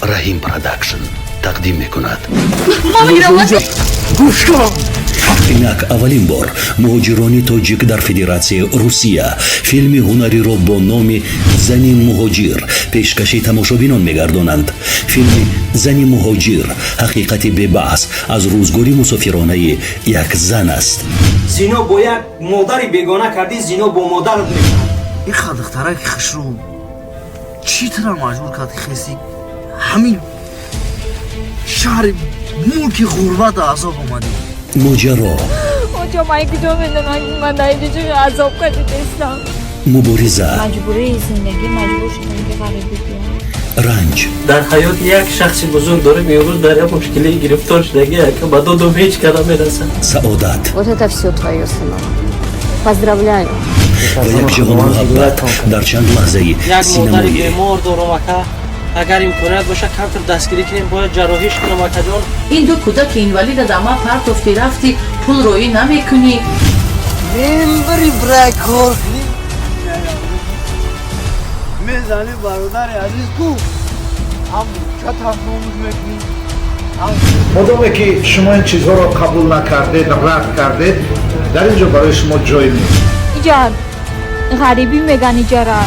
رحیم پروداکشن تقدیم میکند. اینک اولین بار مهاجران تاجیک در فدراسیون روسیه فیلم هنری را با نام زنی مهاجر پیشکشی تماشابینان میگردانند. فیلم زنی مهاجر حقیقتی ببحث از روزگاری مسافرانه یک زن است. زینا با یک مادری بیگانه کردی، زینا با مادرت میکند. این خدختره که خشرو چی طرح مجبور کرد خیسی همین شهر ملک غربت عذاب آمده. ماجرا اونجا من که جا میدونم من در اینجا عذاب کشیدم. مبارزه مجبوری زندگی مجبور شدم که غریبی بیام. رنج در حیات یک شخص بزرگ داره میروز در یک مشکلی گرفتار شدگی که با دو هیچ کدام میرسه. سعادت Вот это все твое, сынок. Поздравляю. و یک جهان محبت در چند لحظه یک مادر سینمایی. بیمار دارم وکا اگر امکانیت باشه کمتر دستگیری کنیم باید جراحیش کنم وکا جان. این دو کودک اینوالید دما پرتفتی رفتی پول روی نمیکنی. بری برای کار کنی میزنی برادر عزیز کو هم چت هم نومز میکنی. مادامی که شما این چیزها را قبول نکردید رد کردید در اینجا برای شما جای نیست. ایجاد غریبی میگن ایجارا.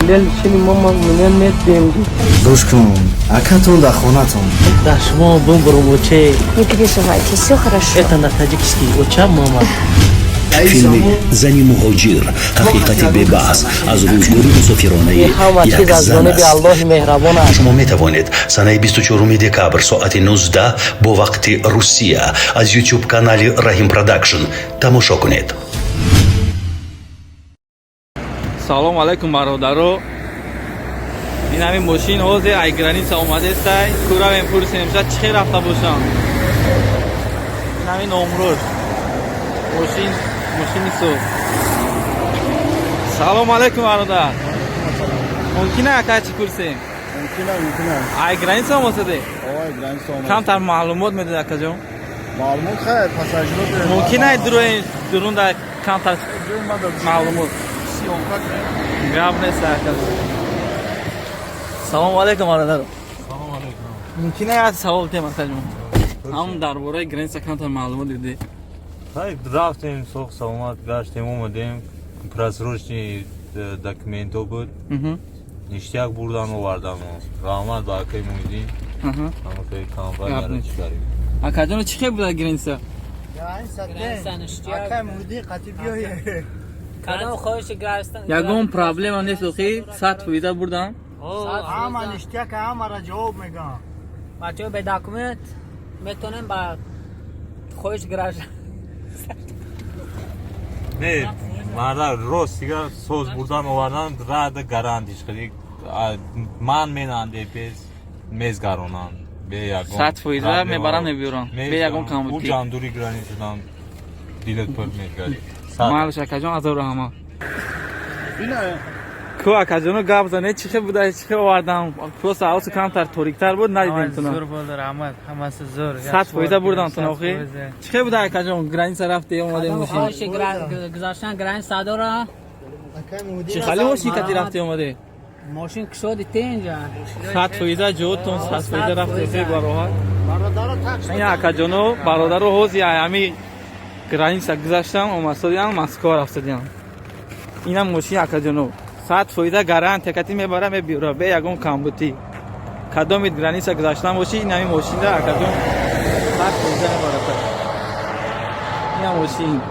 لیل چینی ماما منن میدیم روش کن اکتون در خونتون در شما بوم برو وچه Не переживайте, все хорошо. это на таджикский وچه ماما. فیلم زنی مهاجر حقیقتی ببحث از روزگاری مسافرانه یک زن است. الله مهربان است. شما می توانید سنه 24 دکبر ساعت 19 با وقت روسیه از یوتیوب کانال رحیم پروداکشن تماشا کنید. سلام علیکم برادرو. این همین ماشین حوض ایگرانیس آمده است. کورا میپرسیم امشب چه رفته باشم. این همین نمروز ماشین سو. سلام علیکم برادر. ممکنه اکا چی پرسیم؟ ممکنه ایگرانیس آمده ده. ایگرانیس آمده کمتر معلومات میده اکا جان. معلومات خیر پاساژیرات ممکنه درون در کمتر معلومات گراب نیست اکا. سلام علیکم برادر. سلام علیکم. ممکنه از سوال تیم اکا جان. هم درباره گرینس کمتر معلومات دیدی. رفتیم سوق سلامت گشتیم اومدیم پرسروشنی دکمنتو بود نیشتیک بردن آوردن و رحمت با اکای مویدین همه خیلی کامبر نره چی داریم اکا جانو چی خیلی بود گرینس؟ این سده اکای موردی قطی بیایی کدام خواهش گرستن یکم پرابلم هم نیست خیلی ساعت فویده بردن همه نشتیک همه را جواب میگم. بچه به داکومنت میتونیم با خواهش گرشت نه مرده روز دیگه سوز بردن آوردن رد گراندیش خیلی من میننده پیز میز گرانن به یکم ساعت فویده میبرن نبیرن به یکم او کاموتی جاندوری گرانی شدن دیلت پر میگردی مالش اکا جان از او رحمه کو اکا جانو گاب زنه چی خیلی بوده چی خیلی آوردن کو ساعت کمتر توریکتر بود ندیدیم تونم زور بود رحمت همه زور ساعت فویده بردن تو نوخی چی خیلی بوده اکا جان گرانی رفته اومده خواهش ماشین گذاشتن گرین ساده را چی خالی ماشین کتی رفته اومده ماشین کشودی تینجا ساعت فویده جوتون ساعت فویده رفته خیلی باراحت این اکا جانو برادر رو حوزی همی گرانی سا گذاشتم و مسئولیان مسکار افتادیم این هم ماشین اکا جانو ساعت فویده گران تکتی میبره میبیره به یکم کامبوتی کدامید گرانی سا گذاشتم باشی این همین ماشین ده اکا جان ساعت فویده میبره این هم ماشین